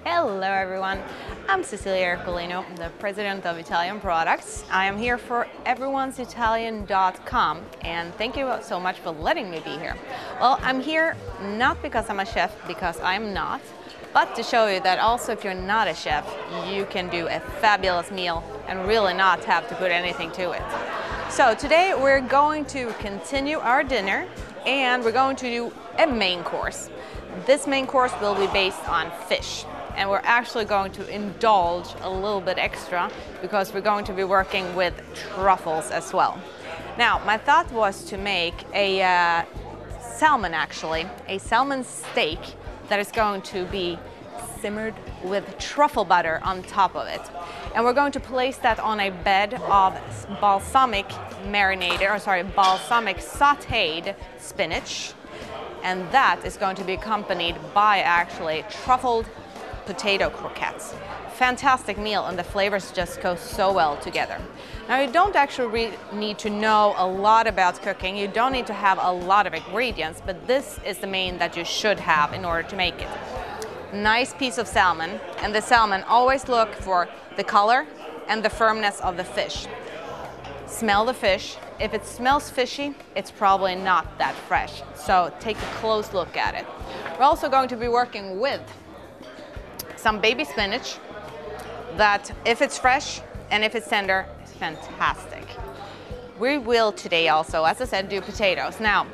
Hello everyone, I'm Cecilia Ercolino, the president of Italian Products. I am here for everyonesitalian.com and thank you so much for letting me be here. Well, I'm here not because I'm a chef, because I'm not, but to show you that also if you're not a chef, you can do a fabulous meal and really not have to put anything to it. So today we're going to continue our dinner and we're going to do a main course. This main course will be based on fish. And we're actually going to indulge a little bit extra because we're going to be working with truffles as well. Now, my thought was to make a salmon, actually, a salmon steak that is going to be simmered with truffle butter on top of it. And we're going to place that on a bed of balsamic sauteed spinach. And that is going to be accompanied by actually truffled potato croquettes. Fantastic meal, and the flavors just go so well together. Now, you don't actually need to know a lot about cooking. You don't need to have a lot of ingredients, but this is the main that you should have in order to make it. Nice piece of salmon, and the salmon, always look for the color and the firmness of the fish. Smell the fish. If it smells fishy, it's probably not that fresh. So take a close look at it. We're also going to be working with some baby spinach that, if it's fresh and if it's tender, is fantastic. We will today also, as I said, do potatoes. Now,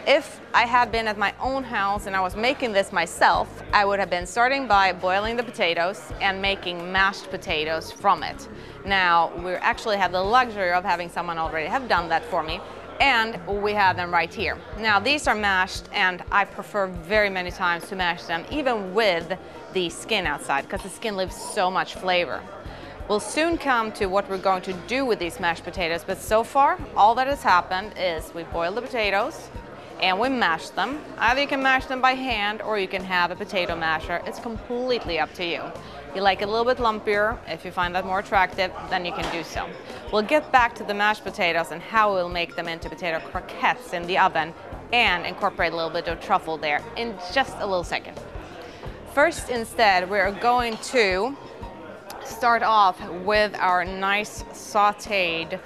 if I had been at my own house and I was making this myself, I would have been starting by boiling the potatoes and making mashed potatoes from it. Now, we actually have the luxury of having someone already have done that for me, and we have them right here. Now, these are mashed, and I prefer very many times to mash them even with the skin outside, because the skin leaves so much flavor. We'll soon come to what we're going to do with these mashed potatoes, but so far, all that has happened is we boil the potatoes and we mash them. Either you can mash them by hand or you can have a potato masher. It's completely up to you. You like it a little bit lumpier. If you find that more attractive, then you can do so. We'll get back to the mashed potatoes and how we'll make them into potato croquettes in the oven and incorporate a little bit of truffle there in just a little second. First, instead, we're going to start off with our nice sauteed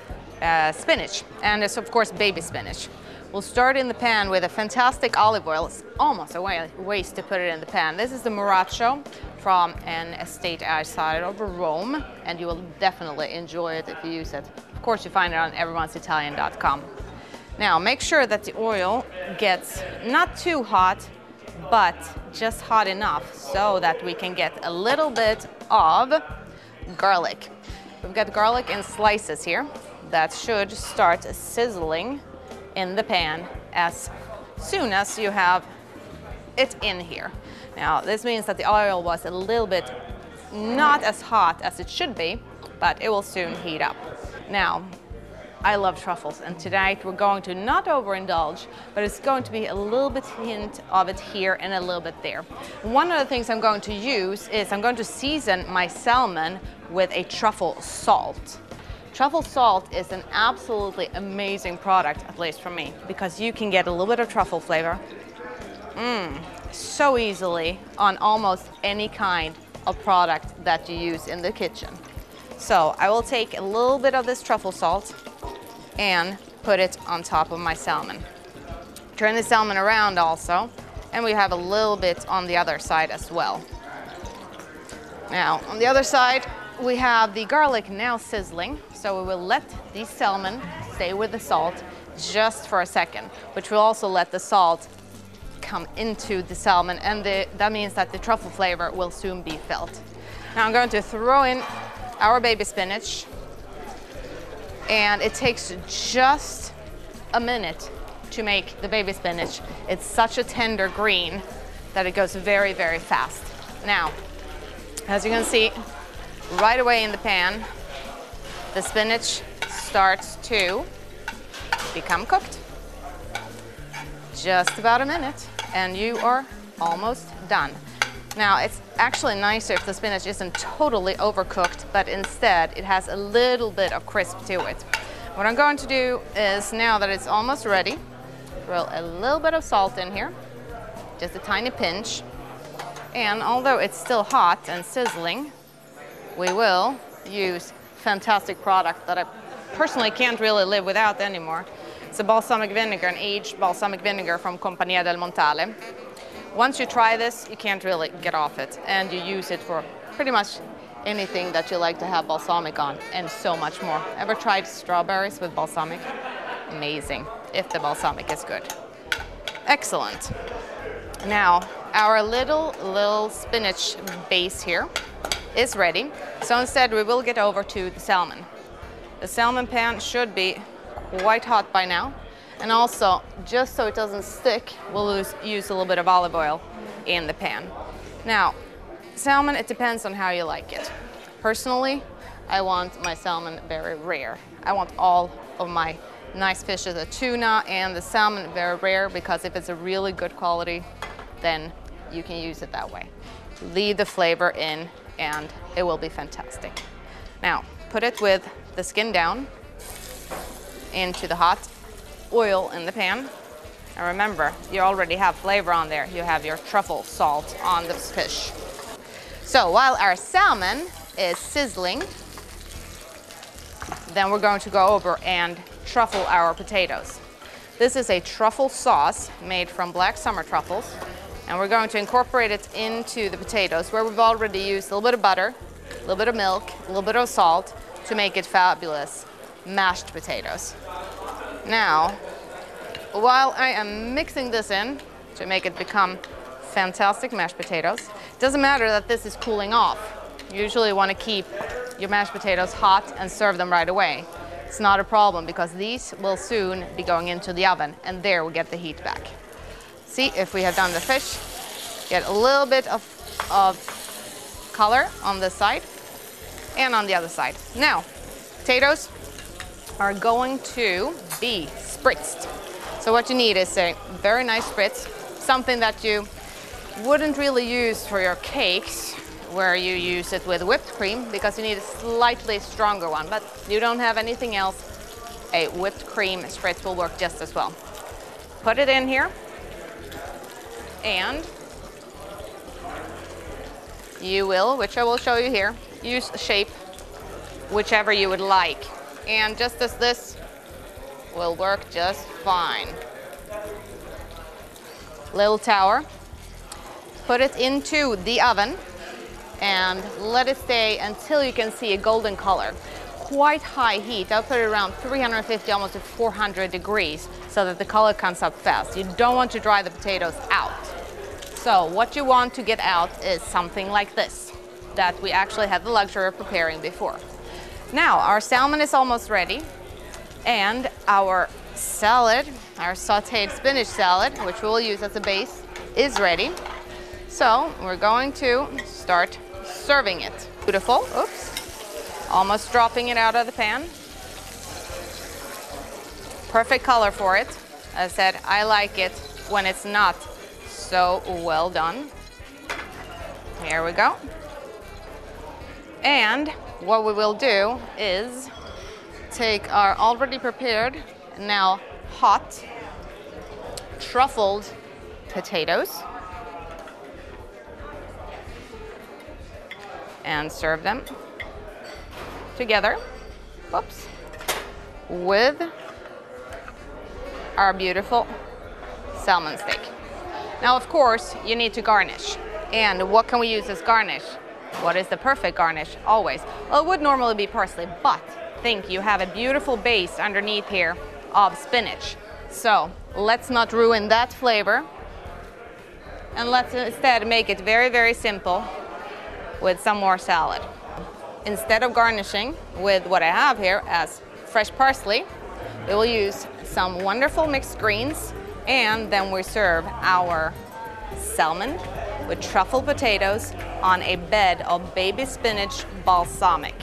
spinach, and it's of course baby spinach. We'll start in the pan with a fantastic olive oil. It's almost a waste to put it in the pan. This is the Moraccio from an estate outside of Rome, and you will definitely enjoy it if you use it. Of course, you find it on everyonesitalian.com. Now, make sure that the oil gets not too hot, but just hot enough so that we can get a little bit of garlic. We've got garlic in slices here that should start sizzling in the pan as soon as you have it in here. Now, this means that the oil was a little bit not as hot as it should be, but it will soon heat up. Now, I love truffles, and tonight we're going to not overindulge, but it's going to be a little bit hint of it here and a little bit there. One of the things I'm going to use is I'm going to season my salmon with a truffle salt. Truffle salt is an absolutely amazing product, at least for me, because you can get a little bit of truffle flavor so easily on almost any kind of product that you use in the kitchen. So I will take a little bit of this truffle salt and put it on top of my salmon. Turn the salmon around also, and we have a little bit on the other side as well. Now, on the other side, we have the garlic now sizzling, so we will let the salmon stay with the salt just for a second, which will also let the salt come into the salmon, and that means that the truffle flavor will soon be felt. Now I'm going to throw in our baby spinach, and it takes just a minute to make the baby spinach. It's such a tender green that it goes very, very fast. Now, as you can see, right away in the pan, the spinach starts to become cooked. Just about a minute, and you are almost done. Now, it's actually nicer if the spinach isn't totally overcooked, but instead it has a little bit of crisp to it. What I'm going to do is, now that it's almost ready, throw a little bit of salt in here, just a tiny pinch. And although it's still hot and sizzling, we will use fantastic product that I personally can't really live without anymore. It's a balsamic vinegar, an aged balsamic vinegar from Compagnia del Montale. Once you try this, you can't really get off it, and you use it for pretty much anything that you like to have balsamic on, and so much more. Ever tried strawberries with balsamic? Amazing, if the balsamic is good. Excellent. Now, our little spinach base here is ready. So instead, we will get over to the salmon. The salmon pan should be quite hot by now. And also, just so it doesn't stick, we'll use a little bit of olive oil in the pan. Now, salmon, it depends on how you like it. Personally, I want my salmon very rare. I want all of my nice fishes, the tuna and the salmon, very rare, because if it's a really good quality, then you can use it that way. Leave the flavor in and it will be fantastic. Now, put it with the skin down into the hot oil in the pan. And remember, you already have flavor on there. You have your truffle salt on the fish. So while our salmon is sizzling, then we're going to go over and truffle our potatoes. This is a truffle sauce made from black summer truffles, and we're going to incorporate it into the potatoes where we've already used a little bit of butter, a little bit of milk, a little bit of salt to make it fabulous mashed potatoes. Now, while I am mixing this in to make it become fantastic mashed potatoes, it doesn't matter that this is cooling off. You usually want to keep your mashed potatoes hot and serve them right away. It's not a problem because these will soon be going into the oven, and there we get the heat back. See, if we have done the fish, get a little bit of color on this side and on the other side. Now, potatoes are going to be spritzed. So what you need is a very nice spritz, something that you wouldn't really use for your cakes, where you use it with whipped cream, because you need a slightly stronger one. But you don't have anything else, a whipped cream spritz will work just as well. Put it in here, and you will, which I will show you here, use a shape whichever you would like. And just as this will work just fine. Little tower, put it into the oven and let it stay until you can see a golden color. Quite high heat, I'll put it around 350, almost to 400 degrees, so that the color comes up fast. You don't want to dry the potatoes out. So what you want to get out is something like this, that we actually had the luxury of preparing before. Now, our salmon is almost ready, and our salad, our sauteed spinach salad, which we'll use as a base, is ready. So we're going to start serving it. Beautiful, oops, almost dropping it out of the pan. Perfect color for it. As I said, I like it when it's not so well done. Here we go. And what we will do is take our already prepared, now hot, truffled potatoes and serve them together, whoops, with our beautiful salmon steak. Now, of course, you need to garnish. And what can we use as garnish? What is the perfect garnish? Always. Well, it would normally be parsley, but think you have a beautiful base underneath here of spinach. So let's not ruin that flavor. And let's instead make it very, very simple with some more salad. Instead of garnishing with what I have here as fresh parsley, we will use some wonderful mixed greens, and then we serve our salmon with truffled potatoes on a bed of baby spinach balsamic.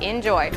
Enjoy.